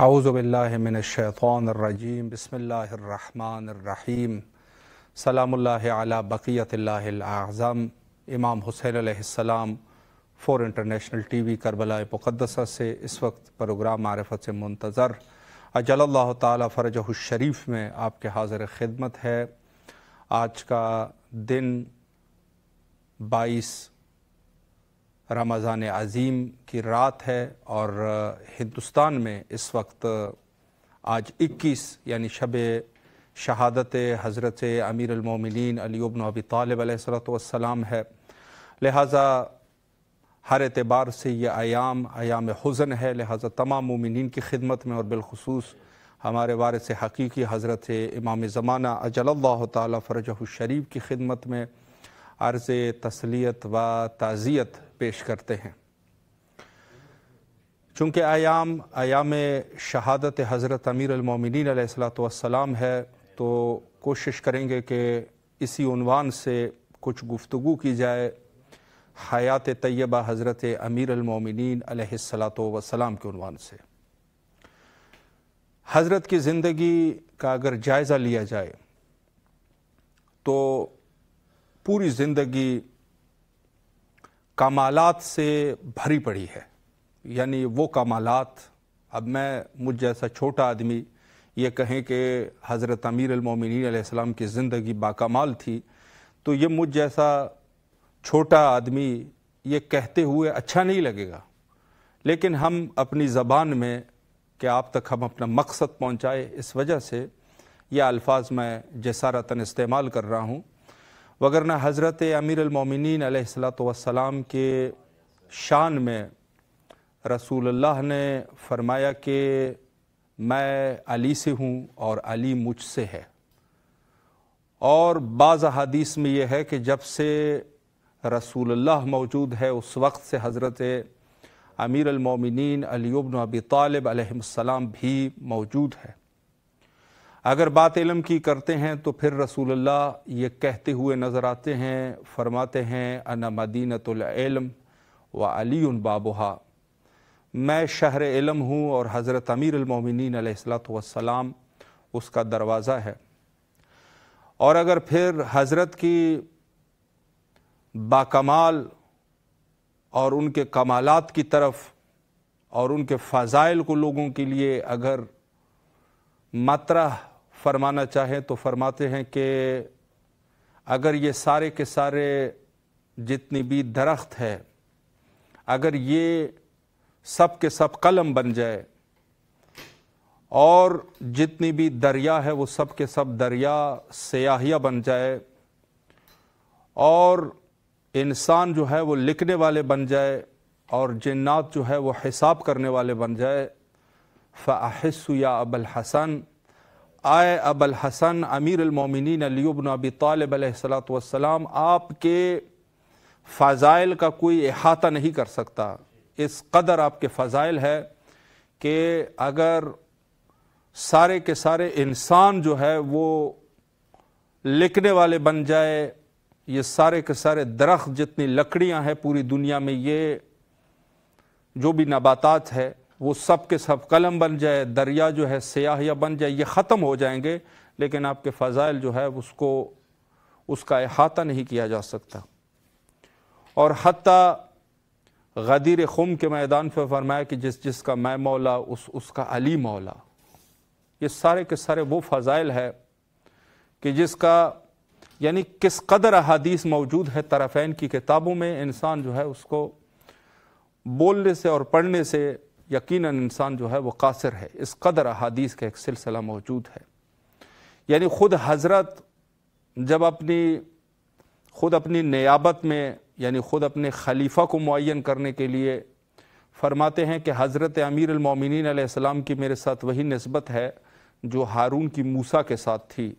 اعوذ باللہ من الشیطان الرجیم بسم اللہ الرحمن الرحیم سلام اللہ علی بقیت اللہ الاعظم۔ امام حسین علیہ السلام 4 انٹرنیشنل ٹی وی کربلا مقدسہ سے اس وقت پروگرام معرفت سے منتظر اجل اللہ تعالی فرجہ الشریف میں آپ کے حاضر خدمت ہے۔ آج کا دن 22 رمضان عظیم کی رات ہے اور ہندوستان میں اس وقت آج 21 یعنی شب شہادت حضرت امیر المومنین علی بن ابی طالب علیہ السلام ہے، لہٰذا ہر اعتبار سے یہ ایام حزن ہے، لہٰذا تمام مومنین کی خدمت میں اور بالخصوص ہمارے وارث حقیقی حضرت امام زمانہ اجل اللہ تعالی فرجہ الشریف کی خدمت میں عرض تسلیت و تعزیت پیش کرتے ہیں۔ چونکہ ایام شہادت حضرت امیر المومنین علیہ السلام ہے تو کوشش کریں گے کہ اسی عنوان سے کچھ گفتگو کی جائے، حیات طیبہ حضرت امیر المومنین علیہ السلام کے عنوان سے۔ حضرت کی زندگی کا اگر جائزہ لیا جائے تو پوری زندگی کمالات سے بھری پڑی ہے، یعنی وہ کمالات، اب مجھ جیسا چھوٹا آدمی یہ کہیں کہ حضرت امیر المومنین علیہ السلام کی زندگی باکمال تھی تو یہ مجھ جیسا چھوٹا آدمی یہ کہتے ہوئے اچھا نہیں لگے گا، لیکن ہم اپنی زبان میں کہ آپ تک ہم اپنا مقصد پہنچائے اس وجہ سے یہ الفاظ میں جسارتاً استعمال کر رہا ہوں، وگرنہ حضرت امیر المومنین علیہ السلام کے شان میں رسول اللہ نے فرمایا کہ میں علی سے ہوں اور علی مجھ سے ہے، اور بعض احادیث میں یہ ہے کہ جب سے رسول اللہ موجود ہے اس وقت سے حضرت امیر المومنین علی بن ابی طالب علیہ السلام بھی موجود ہے۔ اگر بات علم کی کرتے ہیں تو پھر رسول اللہ یہ کہتے ہوئے نظر آتے ہیں، فرماتے ہیں انا مدینۃ العلم و علی بابہا، میں شہر علم ہوں اور حضرت امیر المومنین علیہ السلام اس کا دروازہ ہے۔ اور اگر پھر حضرت کی باکمال اور ان کے کمالات کی طرف اور ان کے فضائل کو لوگوں کے لیے اگر مطرح فرمانا چاہیں تو فرماتے ہیں کہ اگر یہ سارے کے سارے جتنی بھی درخت ہے اگر یہ سب کے سب قلم بن جائے اور جتنی بھی دریا ہے وہ سب کے سب دریا سیاہیہ بن جائے اور انسان جو ہے وہ لکھنے والے بن جائے اور جنات جو ہے وہ حساب کرنے والے بن جائے، فَأَحِسُّ یا ابا الحسن، آئے ابا الحسن امیر المومنین علی بن ابی طالب علیہ السلام، آپ کے فضائل کا کوئی احاطہ نہیں کر سکتا، اس قدر آپ کے فضائل ہے کہ اگر سارے کے سارے انسان جو ہے وہ لکھنے والے بن جائے، یہ سارے کے سارے درخت جتنی لکڑیاں ہیں پوری دنیا میں، یہ جو بھی نباتات ہے وہ سب کے سب قلم بن جائے، دریا جو ہے سیاہیہ بن جائے، یہ ختم ہو جائیں گے، لیکن آپ کے فضائل جو ہے اس کا احاطہ نہیں کیا جا سکتا۔ اور حتیٰ غدیر خم کے میدان پہ فرمایا کہ جس کا میں مولا اس کا علی مولا، یہ سارے کے سارے وہ فضائل ہے کہ جس کا یعنی کس قدر احادیث موجود ہے طرفین کی کتابوں میں، انسان جو ہے اس کو بولنے سے اور پڑھنے سے یقیناً انسان جو ہے وہ قاصر ہے، اس قدر احادیث کا ایک سلسلہ موجود ہے۔ یعنی خود حضرت جب خود اپنی نیابت میں یعنی خود اپنے خلیفہ کو معین کرنے کے لیے فرماتے ہیں کہ حضرت امیر المومنین علیہ السلام کی میرے ساتھ وہی نسبت ہے جو ہارون کی موسیٰ کے ساتھ تھی،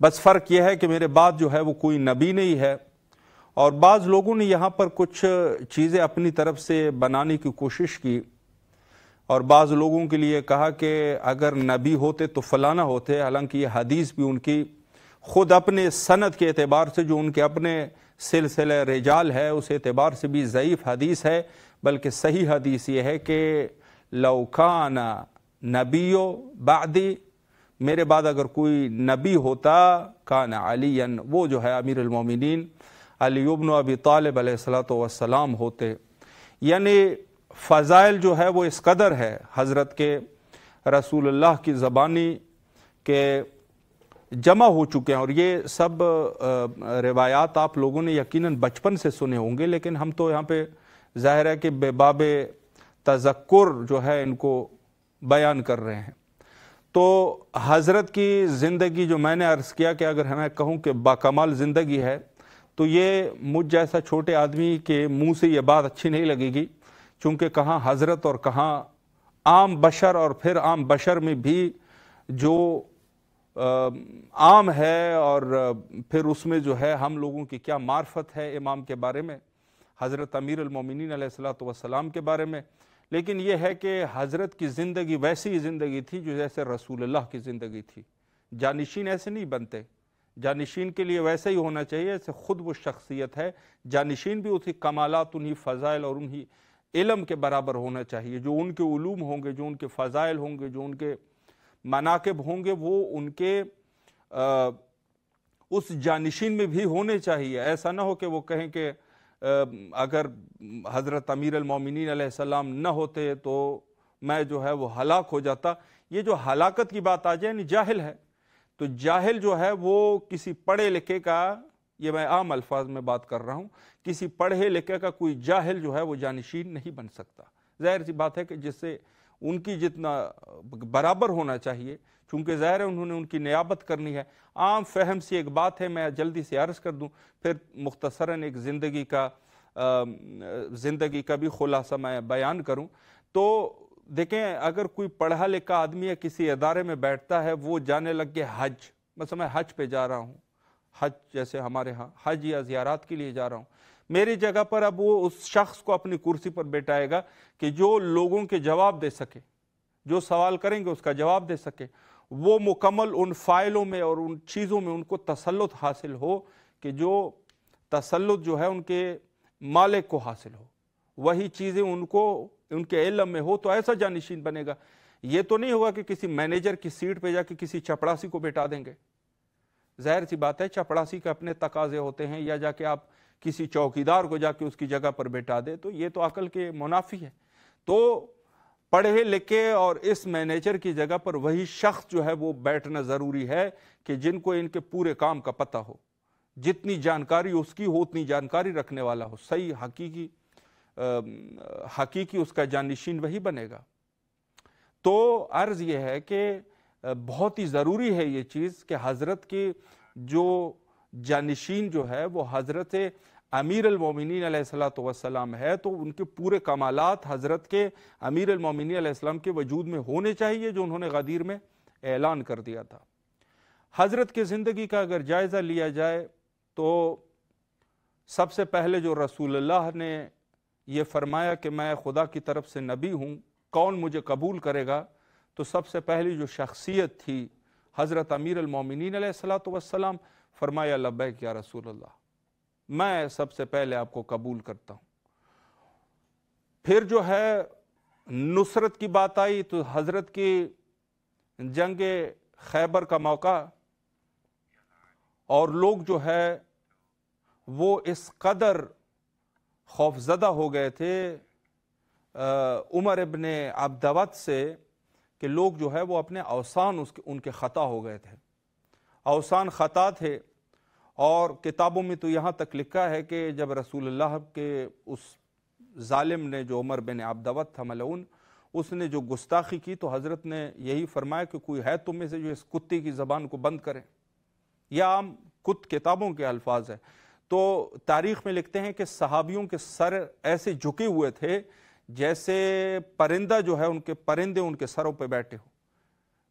بس فرق یہ ہے کہ میرے بعد جو ہے وہ کوئی نبی نہیں ہے۔ اور بعض لوگوں نے یہاں پر کچھ چیزیں اپنی طرف سے بنانے کی کوشش کی اور بعض لوگوں کے لیے کہا کہ اگر نبی ہوتے تو فلانا ہوتے، حالانکہ یہ حدیث بھی ان کی خود اپنے سند کے اعتبار سے جو ان کے اپنے سلسلہ رجال ہے اس اعتبار سے بھی ضعیف حدیث ہے، بلکہ صحیح حدیث یہ ہے کہ لو کان نبیو بعدی، میرے بعد اگر کوئی نبی ہوتا کان علی، وہ جو ہے امیر المومنین علی ابن ابی طالب علیہ الصلوۃ والسلام ہوتے۔ یعنی فضائل جو ہے وہ اس قدر ہے حضرت کے رسول اللہ کی زبانی کے جمع ہو چکے ہیں، اور یہ سب روایات آپ لوگوں نے یقیناً بچپن سے سنے ہوں گے، لیکن ہم تو یہاں پہ ظاہر ہے کہ بے باب تذکر جو ہے ان کو بیان کر رہے ہیں۔ تو حضرت کی زندگی جو میں نے عرض کیا کہ اگر ہمیں کہوں کہ باکمال زندگی ہے، تو یہ مجھ جیسا چھوٹے آدمی کے منہ سے یہ بات اچھی نہیں لگے گی، چونکہ کہاں حضرت اور کہاں عام بشر، اور پھر عام بشر میں بھی جو عام ہے، اور پھر اس میں جو ہے ہم لوگوں کی کیا معرفت ہے امام کے بارے میں، حضرت امیر المومنین علیہ الصلوۃ والسلام کے بارے میں۔ لیکن یہ ہے کہ حضرت کی زندگی ویسی زندگی تھی جو جیسے رسول اللہ کی زندگی تھی۔ جانشین ایسے نہیں بنتے، جانشین کے لیے ویسے ہی ہونا چاہیے جیسے خود وہ شخصیت ہے، جانشین بھی اسی کمالات، انہی فضائل اور انہی علم کے برابر ہونا چاہیے۔ جو ان کے علوم ہوں گے، جو ان کے فضائل ہوں گے، جو ان کے مناقب ہوں گے، وہ ان کے اس جانشین میں بھی ہونے چاہیے۔ ایسا نہ ہو کہ وہ کہیں کہ اگر حضرت امیر المومنین علیہ السلام نہ ہوتے تو میں جو ہے وہ ہلاک ہو جاتا۔ یہ جو ہلاکت کی بات آ جائے یعنی جاہل ہے، تو جاہل جو ہے وہ کسی پڑھے لکھے کا، یہ میں عام الفاظ میں بات کر رہا ہوں، کسی پڑھے لکھے کا کوئی جاہل جو ہے وہ جانشین نہیں بن سکتا۔ ظاہر سی بات ہے کہ جس سے ان کی جتنا برابر ہونا چاہیے، چونکہ ظاہر ہے انہوں نے ان کی نیابت کرنی ہے۔ عام فہم سی ایک بات ہے، میں جلدی سے عرض کر دوں، پھر مختصراً ایک زندگی کا بھی خلاصہ میں بیان کروں۔ تو دیکھیں، اگر کوئی پڑھا لکھا آدمی ہے کسی ادارے میں بیٹھتا ہے، وہ جانے لگ گیا حج، مثلا میں حج پہ جا رہا ہوں، حج جیسے ہمارے ہاں حج یا زیارات کے لیے جا رہا ہوں، میری جگہ پر اب وہ اس شخص کو اپنی کرسی پر بیٹھائے گا کہ جو لوگوں کے جواب دے سکے، جو سوال کریں گے اس کا جواب دے سکے، وہ مکمل ان فائلوں میں اور ان چیزوں میں ان کو تسلط حاصل ہو کہ جو تسلط جو ہے ان کے مالک کو حاصل ہو، وہی چیزیں ان کو ان کے علم میں ہو، تو ایسا جانشین بنے گا۔ یہ تو نہیں ہوگا کہ کسی مینیجر کی سیٹ پہ جا کے کسی چپڑاسی کو بیٹھا دیں گے۔ ظاہر سی بات ہے چپڑاسی کے اپنے تقاضے ہوتے ہیں، یا جا کے آپ کسی چوکیدار کو جا کے اس کی جگہ پر بیٹھا دے، تو یہ تو عقل کے منافی ہے۔ تو پڑھے لکھے اور اس مینیجر کی جگہ پر وہی شخص جو ہے وہ بیٹھنا ضروری ہے کہ جن کو ان کے پورے کام کا پتہ ہو، جتنی جانکاری اس کی ہو اتنی جانکاری رکھنے والا ہو، صحیح حقیقی اس کا جانشین وہی بنے گا۔ تو عرض یہ ہے کہ بہت ہی ضروری ہے یہ چیز کہ حضرت کی جو جانشین جو ہے وہ حضرت امیر المومنین علیہ الصلوۃ والسلام ہے، تو ان کے پورے کمالات حضرت کے امیر المومنین علیہ السلام کے وجود میں ہونے چاہیے، جو انہوں نے غدیر میں اعلان کر دیا تھا۔ حضرت کی زندگی کا اگر جائزہ لیا جائے تو سب سے پہلے جو رسول اللہ نے یہ فرمایا کہ میں خدا کی طرف سے نبی ہوں، کون مجھے قبول کرے گا، تو سب سے پہلی جو شخصیت تھی حضرت امیر المومنین علیہ الصلوۃ والسلام، فرمایا لبیک یا رسول اللہ، میں سب سے پہلے آپ کو قبول کرتا ہوں۔ پھر جو ہے نصرت کی بات آئی تو حضرت کی جنگ خیبر کا موقع، اور لوگ جو ہے وہ اس قدر خوف زدہ ہو گئے تھے عمر ابن عبدود سے کہ لوگ جو ہے وہ اپنے اوثان ان کے خطا ہو گئے تھے، اوثان خطا تھے۔ اور کتابوں میں تو یہاں تک لکھا ہے کہ جب رسول اللہ کے اس ظالم نے جو عمر بن عبدود تھا ملعون، اس نے جو گستاخی کی تو حضرت نے یہی فرمایا کہ کوئی ہے تم میں سے جو اس کتے کی زبان کو بند کرے، یا عام کتابوں کے الفاظ ہے۔ تو تاریخ میں لکھتے ہیں کہ صحابیوں کے سر ایسے جھکے ہوئے تھے جیسے پرندہ جو ہے پرندے ان کے سروں پہ بیٹھے ہو،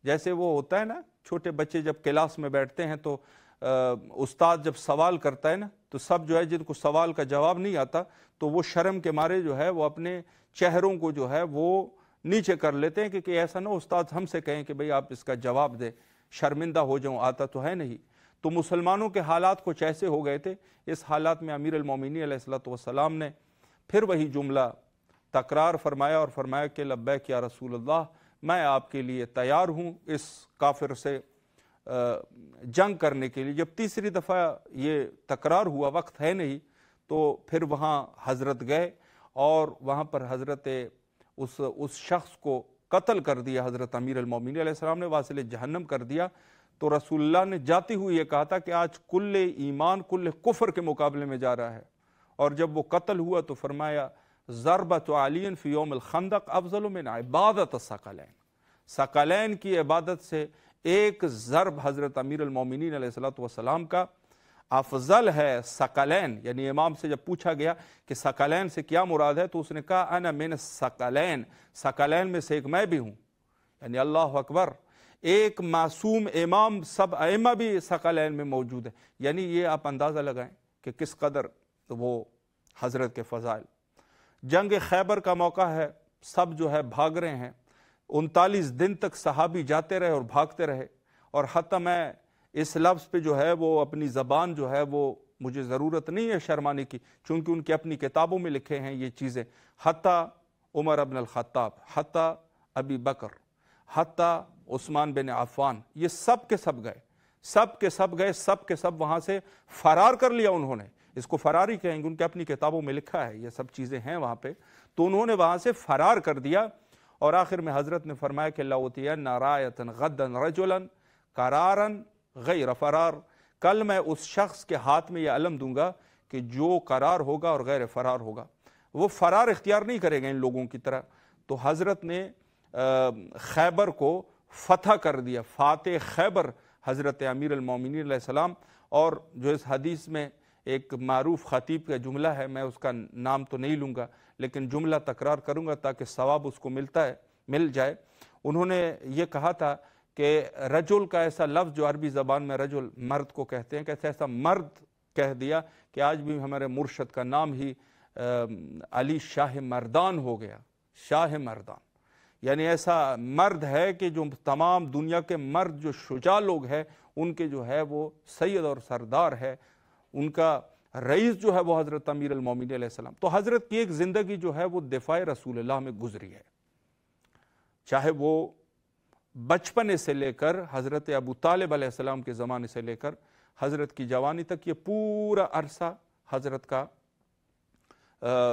جیسے وہ ہوتا ہے نا چھوٹے بچے جب کلاس میں بیٹھتے ہیں تو استاد جب سوال کرتا ہے نا تو سب جو ہے جن کو سوال کا جواب نہیں آتا تو وہ شرم کے مارے جو ہے وہ اپنے چہروں کو جو ہے وہ نیچے کر لیتے ہیں کہ ایسا نہ استاد ہم سے کہیں کہ بھئی آپ اس کا جواب دیں، شرمندہ ہو جاؤں، آتا تو ہے نہیں۔ تو مسلمانوں کے حالات کچھ ایسے ہو گئے تھے۔ اس حالات میں امیر المومنین علیہ الصلوۃ والسلام نے پھر وہی جملہ تکرار فرمایا اور فرمایا کہ لبیک یا رسول اللہ، میں آپ کے لیے تیار ہوں اس کافر سے جنگ کرنے کے لیے۔ جب تیسری دفعہ یہ تکرار ہوا، وقت ہے نہیں، تو پھر وہاں حضرت گئے اور وہاں پر حضرت اس شخص کو قتل کر دیا، حضرت امیر المومنین علیہ السلام نے واصل جہنم کر دیا۔ تو رسول اللہ نے جاتے ہوئے یہ کہا تھا کہ آج کل ایمان کل کفر کے مقابلے میں جا رہا ہے، اور جب وہ قتل ہوا تو فرمایا ضربۃ علی فی یوم الخندق افضل من عبادت الثقلین، ثقلین کی عبادت سے ایک ضرب حضرت امیر المومنین علیہ السلام کا افضل ہے۔ ثقلین یعنی امام سے جب پوچھا گیا کہ ثقلین سے کیا مراد ہے تو اس نے کہا انا من الثقلین، ثقلین میں سے ایک میں بھی ہوں، یعنی اللہ اکبر، ایک معصوم امام، سب ائمہ بھی ثقلین میں موجود ہے، یعنی یہ آپ اندازہ لگائیں کہ کس قدر وہ حضرت کے فضائل۔ جنگ خیبر کا موقع ہے، سب جو ہے بھاگ رہے ہیں، 39 دن تک صحابی جاتے رہے اور بھاگتے رہے، اور حتیٰ میں اس لفظ پہ جو ہے وہ اپنی زبان جو ہے وہ مجھے ضرورت نہیں ہے شرمانے کی، چونکہ ان کی اپنی کتابوں میں لکھے ہیں یہ چیزیں، حتیٰ عمر ابن الخطاب، حتیٰ ابی بکر، حتیٰ عثمان بن عفان، یہ سب کے سب گئے، سب کے سب گئے، سب کے سب وہاں سے فرار کر لیا انہوں نے، اس کو فرار ہی کہیں گے، ان کے اپنی کتابوں میں لکھا ہے، یہ سب چیزیں ہیں وہاں پہ، تو انہوں نے وہاں سے فرار کر دیا، اور آخر میں حضرت نے فرمایا کہ لَأُوتِيَنَّ رَایَةً غَدًّا رَجُلًا قَرَارًا غیر فرار، کل میں اس شخص کے ہاتھ میں یہ علم دوں گا کہ جو قرار ہوگا اور غیر فرار ہوگا، وہ فرار اختیار نہیں کرے گا ان لوگوں کی طرح۔ تو حضرت نے خیبر کو فتح کر دیا، فاتح خیبر حضرت امیر المومنین علیہ السلام۔ اور جو اس حدیث میں ایک معروف خطیب کا جملہ ہے، میں اس کا نام تو نہیں لوں گا لیکن جملہ تکرار کروں گا تاکہ ثواب اس کو مل جائے۔ انہوں نے یہ کہا تھا کہ رجل کا ایسا لفظ جو عربی زبان میں رجل مرد کو کہتے ہیں، کہتے ایسا مرد کہہ دیا کہ آج بھی ہمارے مرشد کا نام ہی علی شاہ مردان ہو گیا، شاہ مردان، یعنی ایسا مرد ہے کہ جو تمام دنیا کے مرد جو شجاع لوگ ہیں ان کے جو ہے وہ سید اور سردار ہے، ان کا رئیس جو ہے وہ حضرت امیر المومنین علیہ السلام۔ تو حضرت کی ایک زندگی جو ہے وہ دفاع رسول اللہ میں گزری ہے، چاہے وہ بچپنے سے لے کر حضرت ابو طالب علیہ السلام کے زمانے سے لے کر حضرت کی جوانی تک، یہ پورا عرصہ حضرت کا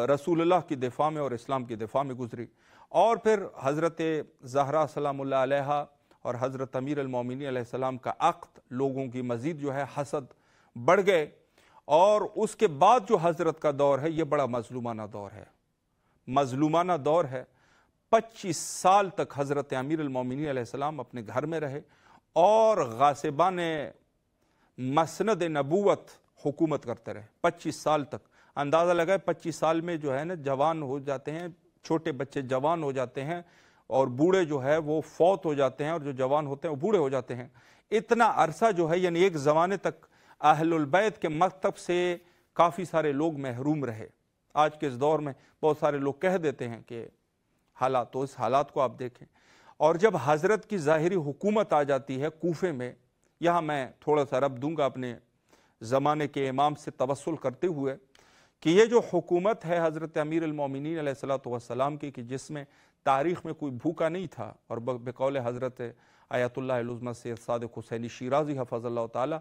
رسول اللہ کی دفاع میں اور اسلام کی دفاع میں گزری۔ اور پھر حضرت زہرا سلام اللہ علیہا اور حضرت امیر المومنین علیہ السلام کا عقد، لوگوں کی مزید جو ہے حسد بڑھ گئے، اور اس کے بعد جو حضرت کا دور ہے یہ بڑا مظلومانہ دور ہے، مظلومانہ دور ہے۔ 25 سال تک حضرت امیر المومنین علیہ السلام اپنے گھر میں رہے اور غاصبان مسند نبوت حکومت کرتے رہے 25 سال تک۔ اندازہ لگائے 25 سال میں جو ہے نا جوان ہو جاتے ہیں، چھوٹے بچے جوان ہو جاتے ہیں، اور بوڑھے جو ہے وہ فوت ہو جاتے ہیں، اور جو جوان ہوتے ہیں وہ بوڑھے ہو جاتے ہیں۔ اتنا عرصہ جو ہے، یعنی ایک زمانے تک اہل البیت کے مکتب سے کافی سارے لوگ محروم رہے۔ آج کے اس دور میں بہت سارے لوگ کہہ دیتے ہیں کہ حالات، تو اس حالات کو آپ دیکھیں۔ اور جب حضرت کی ظاہری حکومت آ جاتی ہے کوفے میں، یہاں میں تھوڑا سا رب دوں گا اپنے زمانے کے امام سے توسل کرتے ہوئے، کہ یہ جو حکومت ہے حضرت امیر المومنین علیہ السلام کی، کہ جس میں تاریخ میں کوئی بھوکا نہیں تھا، اور بقول حضرت آیت اللہ العظمہ سید صادق حسینی شیرازی حفظ اللہ تعالی،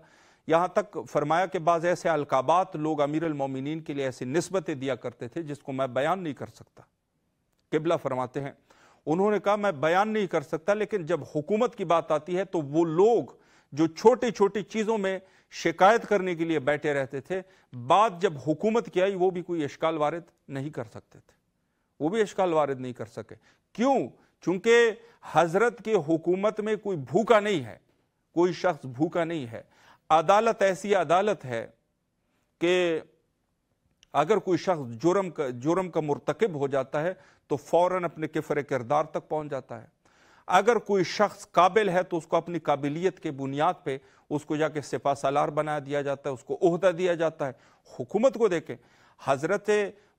یہاں تک فرمایا کہ بعض ایسے القابات لوگ امیر المومنین کے لیے ایسی نسبتیں دیا کرتے تھے جس کو میں بیان نہیں کر سکتا۔ قبلہ فرماتے ہیں، انہوں نے کہا میں بیان نہیں کر سکتا، لیکن جب حکومت کی بات آتی ہے تو وہ لوگ جو چھوٹی چھوٹی چیزوں میں شکایت کرنے کے لیے بیٹھے رہتے تھے، بات جب حکومت کی آئی وہ بھی کوئی اشکال وارد نہیں کر سکتے تھے، وہ بھی اشکال وارد نہیں کر سکے۔ کیوں؟ چونکہ حضرت کی حکومت میں کوئی بھوکا نہیں ہے، کوئی شخص بھوکا نہیں ہے۔ عدالت ایسی عدالت ہے کہ اگر کوئی شخص جرم کا مرتکب ہو جاتا ہے تو فوراً اپنے کفر کردار تک پہنچ جاتا ہے۔ اگر کوئی شخص قابل ہے تو اس کو اپنی قابلیت کے بنیاد پہ اس کو جا کے سپہ سالار بنا دیا جاتا ہے، اس کو عہدہ دیا جاتا ہے۔ حکومت کو دیکھیں، حضرت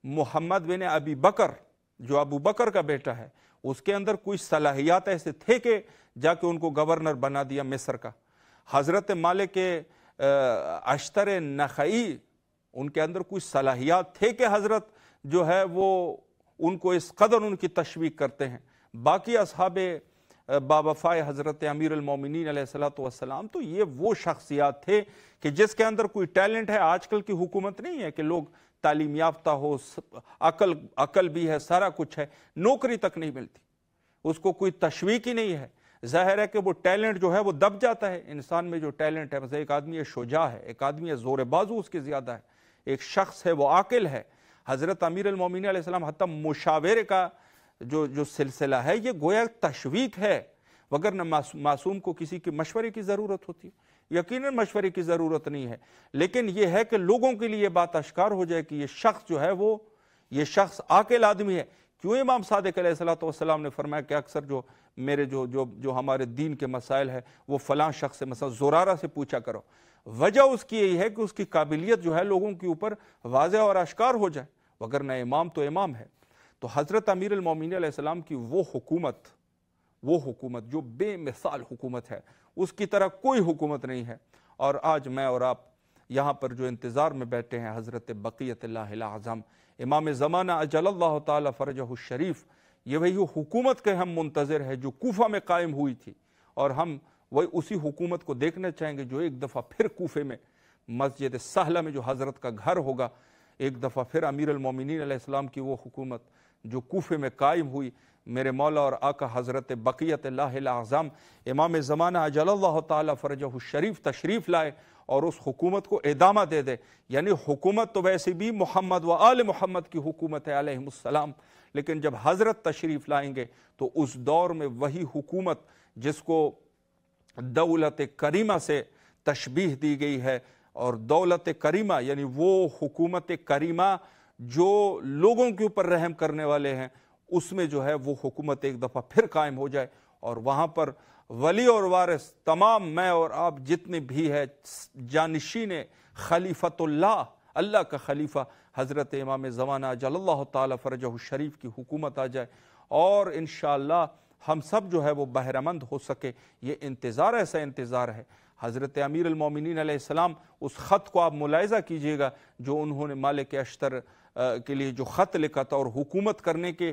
محمد بن ابی بکر جو ابو بکر کا بیٹا ہے، اس کے اندر کوئی صلاحیات ایسے تھے کہ جا کے ان کو گورنر بنا دیا مصر کا۔ حضرت مالک اشتر نخعی، ان کے اندر کوئی صلاحیات تھے کہ حضرت جو ہے وہ ان کو اس قدر ان کی تشویق کرتے ہیں۔ باقی اصحاب باوفائے حضرت امیر المومنین علیہ الصلوۃ والسلام تو یہ وہ شخصیات تھے کہ جس کے اندر کوئی ٹیلنٹ ہے۔ آج کل کی حکومت نہیں ہے کہ لوگ تعلیم یافتہ ہو، عقل بھی ہے، سارا کچھ ہے، نوکری تک نہیں ملتی، اس کو کوئی تشویق ہی نہیں ہے۔ ظاہر ہے کہ وہ ٹیلنٹ جو ہے وہ دب جاتا ہے۔ انسان میں جو ٹیلنٹ ہے، مثلا ایک آدمی ہے شجاع ہے، ایک آدمی ہے زور بازو اس کے زیادہ ہے، ایک شخص ہے وہ عاقل ہے۔ حضرت امیر المومنین علیہ السلام حتیٰ مشاورے کا جو سلسلہ ہے یہ گویا تشویق ہے، وگرنہ معصوم کو کسی کے مشورے کی ضرورت ہوتی ہے، یقیناً مشورے کی ضرورت نہیں ہے، لیکن یہ ہے کہ لوگوں کے لیے یہ بات اشکار ہو جائے کہ یہ شخص جو ہے وہ یہ شخص عاقل آدمی ہے۔ کیوں امام صادق علیہ الصلوۃ والسلام نے فرمایا کہ اکثر جو ہمارے دین کے مسائل ہے وہ فلاں شخص سے، مثلا زرارہ سے پوچھا کرو۔ وجہ اس کی یہی ہے کہ اس کی قابلیت جو ہے لوگوں کے اوپر واضح اور اشکار ہو جائے، وگرنہ امام تو امام ہے۔ تو حضرت امیر المومنین علیہ السلام کی وہ حکومت جو بے مثال حکومت ہے، اس کی طرح کوئی حکومت نہیں ہے۔ اور آج میں اور آپ یہاں پر جو انتظار میں بیٹھے ہیں حضرت بقیت اللہ الاعظم امام زمانہ اجل اللہ تعالی فرجہ الشریف، یہ وہی حکومت کے ہم منتظر ہے جو کوفہ میں قائم ہوئی تھی، اور ہم وہی اسی حکومت کو دیکھنا چاہیں گے جو ایک دفعہ پھر کوفے میں مسجد سہلہ میں جو حضرت کا گھر ہوگا، ایک دفعہ پھر امیر المومنین علیہ السلام کی وہ حکومت جو کوفے میں قائم ہوئی، میرے مولا اور آقا حضرت بقیت اللہ الاعظم امام زمانہ اجل اللہ تعالی فرجہ الشریف تشریف لائے اور اس حکومت کو ادامہ دے دے۔ یعنی حکومت تو ویسے بھی محمد و آل محمد کی حکومت ہے علیہم السلام، لیکن جب حضرت تشریف لائیں گے تو اس دور میں وہی حکومت جس کو دولت کریمہ سے تشبیہ دی گئی ہے، اور دولت کریمہ یعنی وہ حکومت کریمہ جو لوگوں کے اوپر رحم کرنے والے ہیں، اس میں جو ہے وہ حکومت ایک دفعہ پھر قائم ہو جائے، اور وہاں پر ولی اور وارث تمام میں اور آپ جتنے بھی ہے جانشین خلیفۃ اللہ کا خلیفہ حضرت امام زمانہ اجل اللہ تعالی فرجہ الشریف کی حکومت آ جائے، اور انشاءاللہ ہم سب جو ہے وہ بہرمند ہو سکے۔ یہ انتظار ایسا انتظار ہے۔ حضرت امیر المومنین علیہ السلام اس خط کو آپ ملاحظہ کیجئے گا جو انہوں نے مالک اشتر کے لیے جو خط لکھا تھا، اور حکومت کرنے کے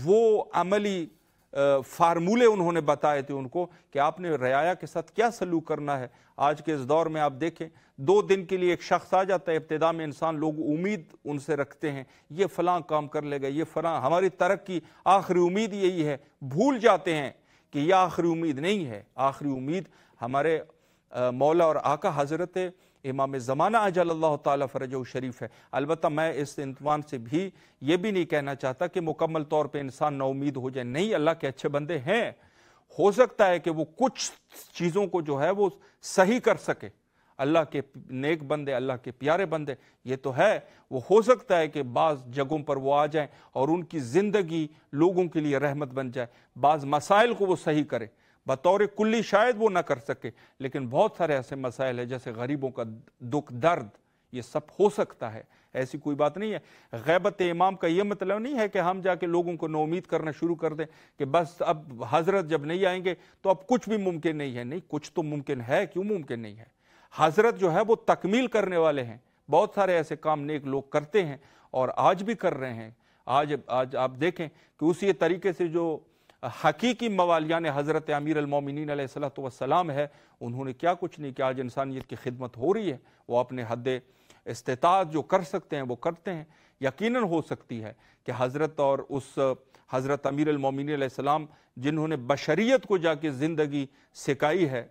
وہ عملی فارمولے انہوں نے بتائے تھے ان کو کہ آپ نے رعایا کے ساتھ کیا سلوک کرنا ہے۔ آج کے اس دور میں آپ دیکھیں 2 دن کے لیے ایک شخص آ جاتا ہے، ابتدا میں انسان لوگ امید ان سے رکھتے ہیں، یہ فلاں کام کر لے گا، یہ فلاں، ہماری ترقی آخری امید یہی ہے، بھول جاتے ہیں کہ یہ آخری امید نہیں ہے۔ آخری امید ہمارے مولا اور آقا حضرت امام زمانہ اجل اللہ تعالی فرجہ الشریف ہے۔ البتہ میں اس عنوان سے بھی یہ بھی نہیں کہنا چاہتا کہ مکمل طور پہ انسان نا امید ہو جائے، نہیں، اللہ کے اچھے بندے ہیں، ہو سکتا ہے کہ وہ کچھ چیزوں کو جو ہے وہ صحیح کر سکے، اللہ کے نیک بندے، اللہ کے پیارے بندے، یہ تو ہے، وہ ہو سکتا ہے کہ بعض جگہوں پر وہ آ جائیں اور ان کی زندگی لوگوں کے لیے رحمت بن جائے، بعض مسائل کو وہ صحیح کرے، بطور کلی شاید وہ نہ کر سکے، لیکن بہت سارے ایسے مسائل ہیں جیسے غریبوں کا دکھ درد، یہ سب ہو سکتا ہے، ایسی کوئی بات نہیں ہے۔ غیبت امام کا یہ مطلب نہیں ہے کہ ہم جا کے لوگوں کو نا امید کرنا شروع کر دیں کہ بس اب حضرت جب نہیں آئیں گے تو اب کچھ بھی ممکن نہیں ہے۔ نہیں، کچھ تو ممکن ہے، کیوں ممکن نہیں ہے؟ حضرت جو ہے وہ تکمیل کرنے والے ہیں، بہت سارے ایسے کام نیک لوگ کرتے ہیں اور آج بھی کر رہے ہیں۔ آج آپ دیکھیں کہ اسی طریقے سے جو حقیقی موالیان حضرت امیر المومنین علیہ الصلوۃ والسلام ہے، انہوں نے کیا کچھ نہیں کہ آج انسانیت کی خدمت ہو رہی ہے، وہ اپنے حد استطاعت جو کر سکتے ہیں وہ کرتے ہیں۔ یقیناً ہو سکتی ہے کہ حضرت اور اس حضرت امیر المومنین علیہ السلام جنہوں نے بشریت کو جا کے زندگی سکھائی ہے،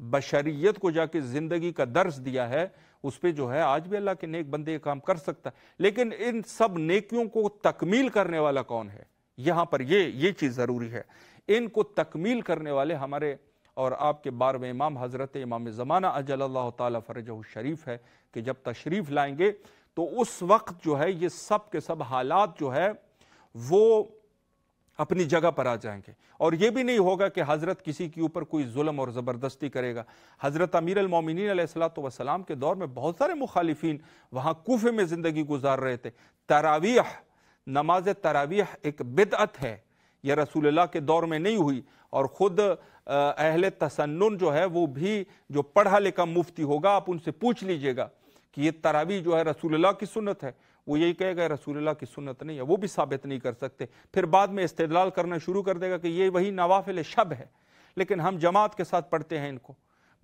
بشریت کو جا کے زندگی کا درس دیا ہے، اس پہ جو ہے آج بھی اللہ کے نیک بندے کام کر سکتا ہے، لیکن ان سب نیکیوں کو تکمیل کرنے والا کون ہے؟ یہاں پر یہ چیز ضروری ہے، ان کو تکمیل کرنے والے ہمارے اور آپ کے 12ویں امام حضرت امام زمانہ اجل اللہ تعالی فرجہ الشریف ہے کہ جب تشریف لائیں گے تو اس وقت جو ہے یہ سب کے سب حالات جو ہے وہ اپنی جگہ پر آ جائیں گے، اور یہ بھی نہیں ہوگا کہ حضرت کسی کے اوپر کوئی ظلم اور زبردستی کرے گا۔ حضرت امیر المومنین علیہ الصلوۃ والسلام کے دور میں بہت سارے مخالفین وہاں کوفے میں زندگی گزار رہے تھے۔ تراویح، نماز تراویح ایک بدعت ہے، یہ رسول اللہ کے دور میں نہیں ہوئی، اور خود اہل تسنن جو ہے وہ بھی جو پڑھا لکھا مفتی ہوگا آپ ان سے پوچھ لیجئے گا کہ یہ تراویح جو ہے رسول اللہ کی سنت ہے، وہ یہی کہے گا رسول اللہ کی سنت نہیں ہے، وہ بھی ثابت نہیں کر سکتے، پھر بعد میں استدلال کرنا شروع کر دے گا کہ یہ وہی نوافل شب ہے، لیکن ہم جماعت کے ساتھ پڑھتے ہیں ان کو،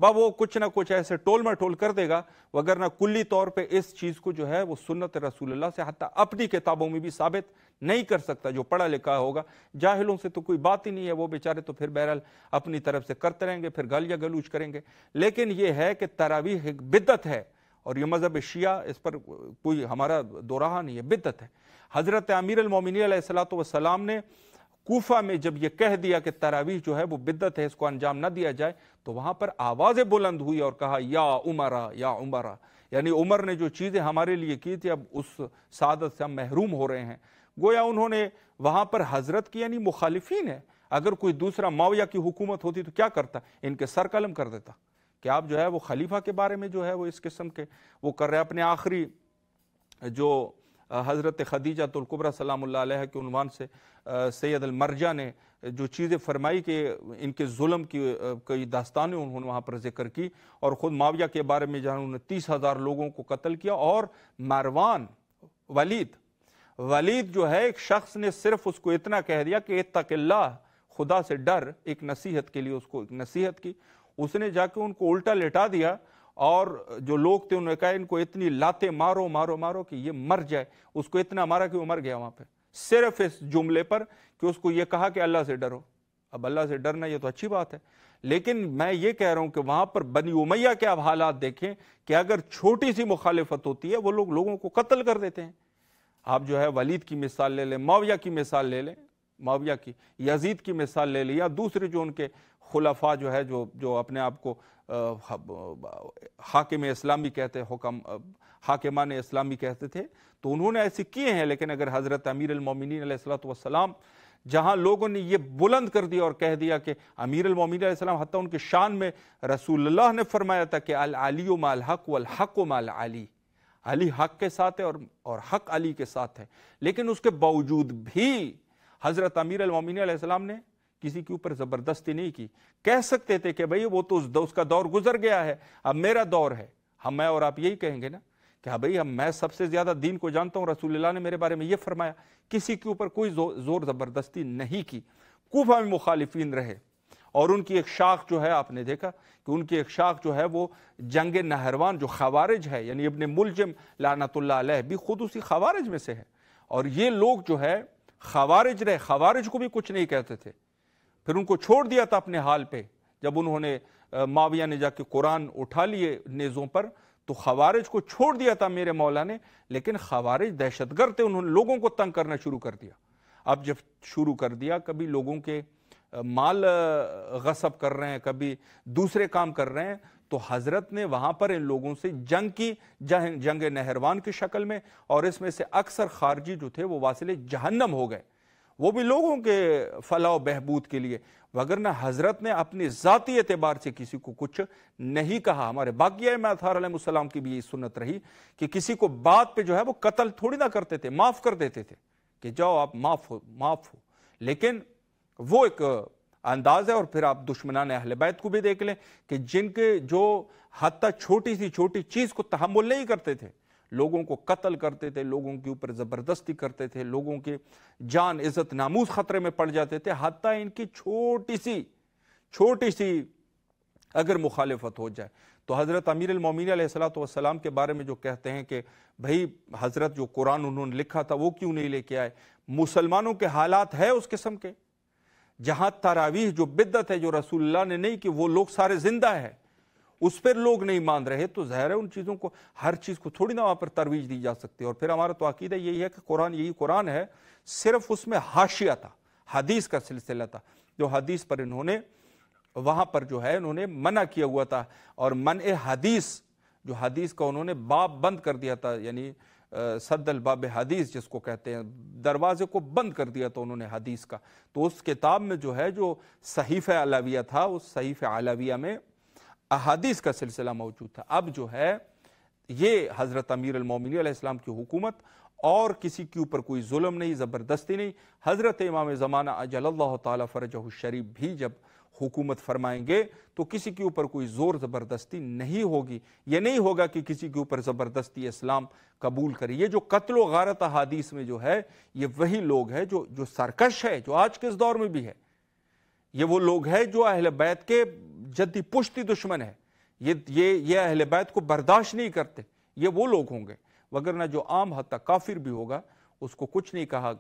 وہ کچھ نہ کچھ ایسے ٹول مٹول کر دے گا، وگرنہ کلی طور پہ اس چیز کو جو ہے وہ سنت رسول اللہ سے حتیٰ اپنی کتابوں میں بھی ثابت نہیں کر سکتا جو پڑھا لکھا ہوگا۔ جاہلوں سے تو کوئی بات ہی نہیں ہے، وہ بیچارے تو پھر بہرحال اپنی طرف سے کرتے رہیں گے، پھر گالیاں گلوچ کریں گے۔ لیکن یہ ہے کہ تراویح ایک بدعت ہے، اور یہ مذہب شیعہ اس پر کوئی ہمارا دو راہ نہیں ہے، بدعت ہے۔ حضرت امیر المومنین علیہ السلام نے کوفہ میں جب یہ کہہ دیا کہ تراویح جو ہے وہ بدعت ہے، اس کو انجام نہ دیا جائے، تو وہاں پر آوازیں بلند ہوئی اور کہا یا عمرہ یا عمرہ، یعنی عمر نے جو چیزیں ہمارے لیے کی تھی اب اس سعادت سے ہم محروم ہو رہے ہیں۔ گویا انہوں نے وہاں پر حضرت کی یعنی مخالفین ہے، اگر کوئی دوسرا معاویہ کی حکومت ہوتی تو کیا کرتا؟ ان کے سر قلم کر دیتا کہ آپ جو ہے وہ خلیفہ کے بارے میں جو ہے وہ اس قسم کے وہ کر رہے ہیں۔ اپنے آخری جو حضرت خدیجہ الکبریٰ سلام اللہ علیہ کے عنوان سے سید المرجع نے جو چیزیں فرمائی کہ ان کے ظلم کی کئی داستانیں انہوں نے وہاں پر ذکر کی، اور خود معاویہ کے بارے میں جہاں انہوں نے 30,000 لوگوں کو قتل کیا، اور مروان ولید جو ہے ایک شخص نے صرف اس کو اتنا کہہ دیا کہ اتق اللہ، خدا سے ڈر، ایک نصیحت کے لیے اس کو ایک نصیحت کی، اس نے جا کے ان کو الٹا لٹا دیا، اور جو لوگ تھے انہوں نے کہا ان کو اتنی لاتیں مارو مارو مارو کہ یہ مر جائے، اس کو اتنا مارا کہ وہ مر گیا وہاں پہ، صرف اس جملے پر کہ اس کو یہ کہا کہ اللہ سے ڈرو۔ اب اللہ سے ڈرنا یہ تو اچھی بات ہے، لیکن میں یہ کہہ رہا ہوں کہ وہاں پر بنی امیہ کے اب حالات دیکھیں کہ اگر چھوٹی سی مخالفت ہوتی ہے وہ لوگوں کو قتل کر دیتے ہیں۔ آپ جو ہے ولید کی مثال لے لیں، معاویہ کی مثال لے لیں، معاویہ کی، یزید کی مثال لے لیں، یا دوسرے جو ان کے خلفاء جو ہے جو اپنے آپ کو حاکم اسلامی کہتے، حاکمان اسلامی کہتے تھے، تو انہوں نے ایسے کیے ہیں۔ لیکن اگر حضرت امیر المومنین علیہ السلام جہاں لوگوں نے یہ بلند کر دیا اور کہہ دیا کہ امیر المومنین علیہ السلام حتیٰ ان کے شان میں رسول اللہ نے فرمایا تھا کہ العلی مع الحق والحق مع العلی، علی حق کے ساتھ ہے اور حق علی کے ساتھ ہے، لیکن اس کے باوجود بھی حضرت امیر المومنین علیہ السلام نے کسی کے اوپر زبردستی نہیں کی۔ کہہ سکتے تھے کہ بھئی وہ تو اس کا دور گزر گیا ہے، اب میرا دور ہے، میں اور آپ یہی کہیں گے نا کہ ہاں بھئی میں سب سے زیادہ دین کو جانتا ہوں، رسول اللہ نے میرے بارے میں یہ فرمایا، کسی کے اوپر کوئی زور زبردستی نہیں کی۔ کوفہ میں مخالفین رہے، اور ان کی ایک شاخ جو ہے آپ نے دیکھا کہ ان کی ایک شاخ جو ہے وہ جنگ نہروان جو خوارج ہے، یعنی ابن ملجم لعنت اللہ علیہ بھی خود اسی خوارج میں سے ہے، اور یہ لوگ جو ہے خوارج رہے، خوارج کو بھی کچھ نہیں کہتے تھے، پھر ان کو چھوڑ دیا تھا اپنے حال پہ۔ جب انہوں نے معاویہ نے جا کے قرآن اٹھا لیے نیزوں پر تو خوارج کو چھوڑ دیا تھا میرے مولا نے، لیکن خوارج دہشت گرد تھے، انہوں نے لوگوں کو تنگ کرنا شروع کر دیا۔ اب جب شروع کر دیا، کبھی لوگوں کے مال غصب کر رہے ہیں، کبھی دوسرے کام کر رہے ہیں، تو حضرت نے وہاں پر ان لوگوں سے جنگ کی، جنگ نہروان کی شکل میں، اور اس میں سے اکثر خارجی جو تھے وہ واصل جہنم ہو گئے، وہ بھی لوگوں کے فلاح و بہبود کے لیے، وگرنہ حضرت نے اپنے ذاتی اعتبار سے کسی کو کچھ نہیں کہا۔ ہمارے باقی ائمہ اطہار علیہ السلام کی بھی یہ سنت رہی کہ کسی کو بات پہ جو ہے وہ قتل تھوڑی نہ کرتے تھے، معاف کر دیتے تھے کہ جاؤ آپ معاف ہو، لیکن وہ ایک انداز ہے۔ اور پھر آپ دشمنان اہل بیت کو بھی دیکھ لیں کہ جن کے جو حتیٰ چھوٹی سی چھوٹی چیز کو تحمل نہیں کرتے تھے، لوگوں کو قتل کرتے تھے، لوگوں کے اوپر زبردستی کرتے تھے، لوگوں کے جان عزت ناموس خطرے میں پڑ جاتے تھے، حتیٰ ان کی چھوٹی سی اگر مخالفت ہو جائے تو حضرت امیر المومنین علیہ السلام کے بارے میں جو کہتے ہیں کہ بھئی حضرت جو قرآن انہوں نے لکھا تھا وہ کیوں نہیں لے کے آئے، مسلمانوں کے حالات ہے اس قسم کے، جہاں تراویح جو بدعت ہے جو رسول اللہ نے نہیں کہ وہ لوگ سارے زندہ ہے، اس پر لوگ نہیں مان رہے، تو ظاہر ہے ان چیزوں کو، ہر چیز کو تھوڑی نہ وہاں پر ترویج دی جا سکتی ہے۔ اور پھر ہمارا تو عقیدہ یہی ہے کہ قرآن یہی قرآن ہے، صرف اس میں حاشیہ تھا، حدیث کا سلسلہ تھا، جو حدیث پر انہوں نے وہاں پر جو ہے انہوں نے منع کیا ہوا تھا، اور منع حدیث جو حدیث کا انہوں نے باب بند کر دیا تھا، یعنی صد الباب حدیث جس کو کہتے ہیں، دروازے کو بند کر دیا تھا انہوں نے حدیث کا۔ تو اس کتاب میں جو ہے جو صحیفہ علاویہ تھا، اس صحیفہ علاویہ میں احادیث کا سلسلہ موجود تھا۔ اب جو ہے یہ حضرت امیر المومنین علیہ السلام کی حکومت اور کسی کے اوپر کوئی ظلم نہیں، زبردستی نہیں۔ حضرت امام زمانہ اجل اللہ تعالی فرجہ الشریف بھی جب حکومت فرمائیں گے تو کسی کے اوپر کوئی زور زبردستی نہیں ہوگی۔ یہ نہیں ہوگا کہ کسی کے اوپر زبردستی اسلام قبول کرے۔ یہ جو قتل و غارت احادیث میں جو ہے، یہ وہی لوگ ہیں جو سرکش ہے، جو آج کے اس دور میں بھی ہے۔ یہ وہ لوگ ہیں جو اہل بیت کے جدی پشتی دشمن ہے۔ یہ اہل بیت کو برداشت نہیں کرتے، یہ وہ لوگ ہوں گے۔ وگرنہ جو عام حتی کافر بھی ہوگا اس کو کچھ نہیں کہا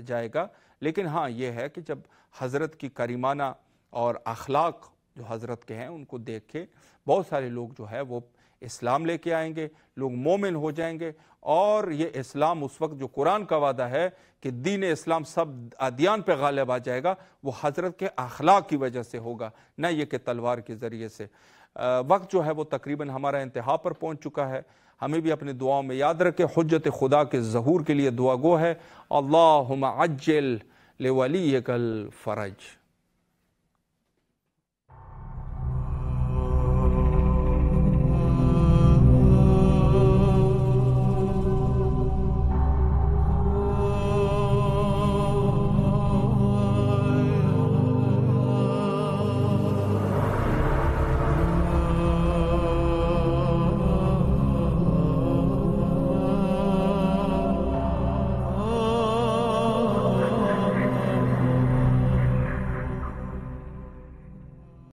جائے گا۔ لیکن ہاں یہ ہے کہ جب حضرت کی کریمانہ اور اخلاق جو حضرت کے ہیں ان کو دیکھ کے بہت سارے لوگ جو ہے وہ اسلام لے کے آئیں گے، لوگ مومن ہو جائیں گے۔ اور یہ اسلام اس وقت جو قرآن کا وعدہ ہے کہ دین اسلام سب ادیان پہ غالب آ جائے گا، وہ حضرت کے اخلاق کی وجہ سے ہوگا، نہ یہ کہ تلوار کے ذریعے سے۔ وقت جو ہے وہ تقریباً ہمارا انتہا پر پہنچ چکا ہے۔ ہمیں بھی اپنی دعاؤں میں یاد رکھے، حجت خدا کے ظہور کے لیے دعا گو ہے۔ اللہم عجل لولیک الفرج۔